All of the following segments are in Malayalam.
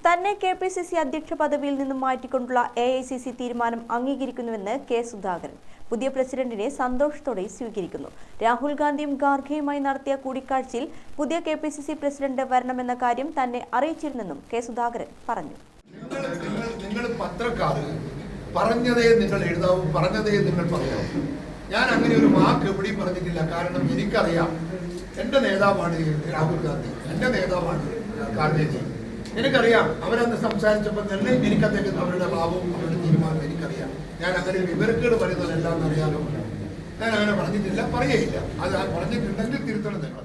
തന്നെ KPCC അധ്യക്ഷ പദവിയിൽ നിന്നും മാറ്റിക്കൊണ്ടുള്ള AICC തീരുമാനം അംഗീകരിക്കുന്നുവെന്ന് കെ സുധാകരൻ. പുതിയ പ്രസിഡന്റിനെ സന്തോഷത്തോടെ സ്വീകരിക്കുന്നു. രാഹുൽ ഗാന്ധിയും ഖാർഗെയുമായി നടത്തിയ കൂടിക്കാഴ്ചയിൽ പുതിയ KPCC പ്രസിഡന്റ് വരണമെന്ന കാര്യം തന്നെ അറിയിച്ചിരുന്നെന്നും കെ സുധാകരൻ പറഞ്ഞു. നിങ്ങൾ പത്രക്കാർ പറഞ്ഞതേ നിങ്ങൾ എഴുതാവൂ, പറഞ്ഞതേ നിങ്ങൾ പറയാവൂ. ഞാൻ അങ്ങനെ ഒരു വാക്ക് എവിടെയും പറഞ്ഞിട്ടില്ല. കാരണം എനിക്കറിയാം, എൻ്റെ നേതാവാണ് രാഹുൽ ഗാന്ധി, എൻ്റെ നേതാവാണ് ഖാർഗെജി. എനിക്കറിയാം, അവരന്ന് സംസാരിച്ചപ്പോൾ തന്നെ എനിക്കദ്ദേഹം അവരുടെ ഭാവവും അവരുടെ തീരുമാനവും എനിക്കറിയാം. ഞാൻ അങ്ങനെ വിവരക്കേട് പറയുന്നതെല്ലാം അറിയാലോ. ഞാൻ അങ്ങനെ പറഞ്ഞിട്ടില്ല, പറയുകയില്ല. അത് പറഞ്ഞിട്ടുണ്ടെങ്കിൽ തിരുത്തണം നിങ്ങൾ.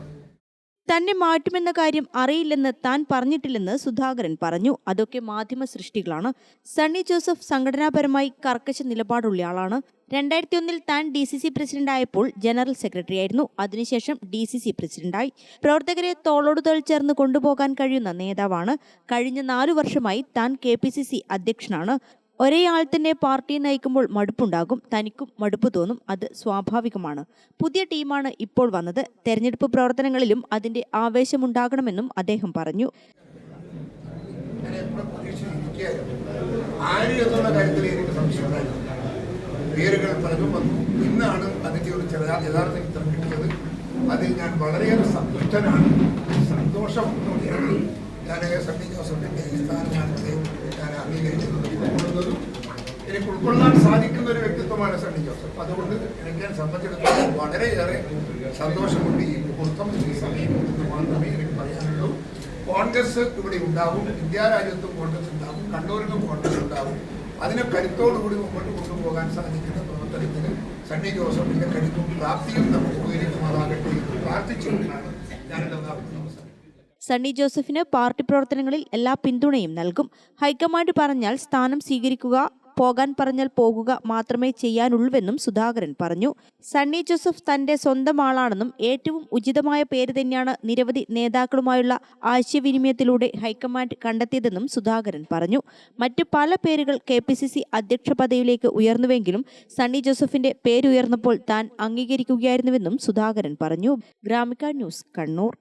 തന്നെ മാറ്റുമെന്ന കാര്യം അറിയില്ലെന്ന് താൻ പറഞ്ഞിട്ടില്ലെന്ന് സുധാകരൻ പറഞ്ഞു. അതൊക്കെ മാധ്യമ സൃഷ്ടികളാണ്. സണ്ണി ജോസഫ് സംഘടനാപരമായി കർക്കശ നിലപാടുള്ളയാളാണ്. 2001 താൻ DCC പ്രസിഡന്റായപ്പോൾ ജനറൽ സെക്രട്ടറി ആയിരുന്നു. അതിനുശേഷം DCC പ്രസിഡന്റായി. പ്രവർത്തകരെ തോളോട് തോൾ ചേർന്ന് കൊണ്ടുപോകാൻ കഴിയുന്ന നേതാവാണ്. കഴിഞ്ഞ 4 വർഷമായി താൻ KPCC അധ്യക്ഷനാണ്. ഒരേ ആൾ തന്നെ പാർട്ടിയെ നയിക്കുമ്പോൾ മടുപ്പുണ്ടാകും. തനിക്കും മടുപ്പ് തോന്നും. അത് സ്വാഭാവികമാണ്. പുതിയ ടീമാണ് ഇപ്പോൾ വന്നത്. തെരഞ്ഞെടുപ്പ് പ്രവർത്തനങ്ങളിലും അതിന്റെ ആവേശമുണ്ടാകണമെന്നും അദ്ദേഹം പറഞ്ഞു. പേരുകൾ പലതും വന്നു. ഇന്നാണ് അതിൻ്റെ ഒരു യഥാർത്ഥ ചിത്രം കിട്ടിയത്. അതിൽ ഞാൻ വളരെയേറെ സന്തുഷ്ടനാണ്. സന്തോഷത്തോടെയാണ് ഞാൻ സണ്ണി ജോസഫിൻ്റെ ഈ സ്ഥാനമാനത്തെ ഞാൻ അംഗീകരിക്കുന്നത്, ഉൾക്കൊള്ളുന്നതും. എനിക്ക് ഉൾക്കൊള്ളാൻ സാധിക്കുന്ന ഒരു വ്യക്തിത്വമാണ് സണ്ണി ജോസഫ്. അതുകൊണ്ട് എനിക്ക് ഞാൻ സംബന്ധിച്ചിടത്തോളം വളരെയേറെ സന്തോഷമുണ്ട്. ഈ മുഹൂർത്തം, ഈ സമയം എന്ന് മാത്രമേ എനിക്ക് പറയാനുള്ളൂ. കോൺഗ്രസ് ഇവിടെ ഉണ്ടാവും, ഇന്ത്യ രാജ്യത്തും കോൺഗ്രസ് ഉണ്ടാവും, കണ്ണൂരിലും കോൺഗ്രസ് ഉണ്ടാവും. അതിനെ കരുത്തോടുകൂടി മുമ്പോട്ട് കൊണ്ടുപോകാൻ സാധിക്കുന്ന പ്രവർത്തനത്തിന് സണ്ണി ജോസഫിന്റെ കരുത്തും പ്രാപ്തിയും നമുക്ക് ഉപകരിക്കുമാറാകട്ടെ എന്ന് പ്രാർത്ഥിച്ചുകൊണ്ടാണ് ഞാനിത് അവസാനിപ്പിക്കുന്നത്. സണ്ണി ജോസഫിന് പാർട്ടി പ്രവർത്തനങ്ങളിൽ എല്ലാ പിന്തുണയും നൽകും. ഹൈക്കമാൻഡ് പറഞ്ഞാൽ സ്ഥാനം സ്വീകരിക്കുക, പോകാൻ പറഞ്ഞാൽ പോകുക മാത്രമേ ചെയ്യാനുള്ളൂവെന്നും സുധാകരൻ പറഞ്ഞു. സണ്ണി ജോസഫ് തന്റെ സ്വന്തം ആളാണെന്നും ഏറ്റവും ഉചിതമായ പേര് തന്നെയാണ് നിരവധി നേതാക്കളുമായുള്ള ആശയവിനിമയത്തിലൂടെ ഹൈക്കമാൻഡ് കണ്ടെത്തിയതെന്നും സുധാകരൻ പറഞ്ഞു. മറ്റു പല പേരുകൾ KPCC അധ്യക്ഷ പദവിയിലേക്ക് ഉയർന്നുവെങ്കിലും സണ്ണി ജോസഫിന്റെ പേരുയർന്നപ്പോൾ താൻ അംഗീകരിക്കുകയായിരുന്നുവെന്നും സുധാകരൻ പറഞ്ഞു. ഗ്രാമിക ന്യൂസ്, കണ്ണൂർ.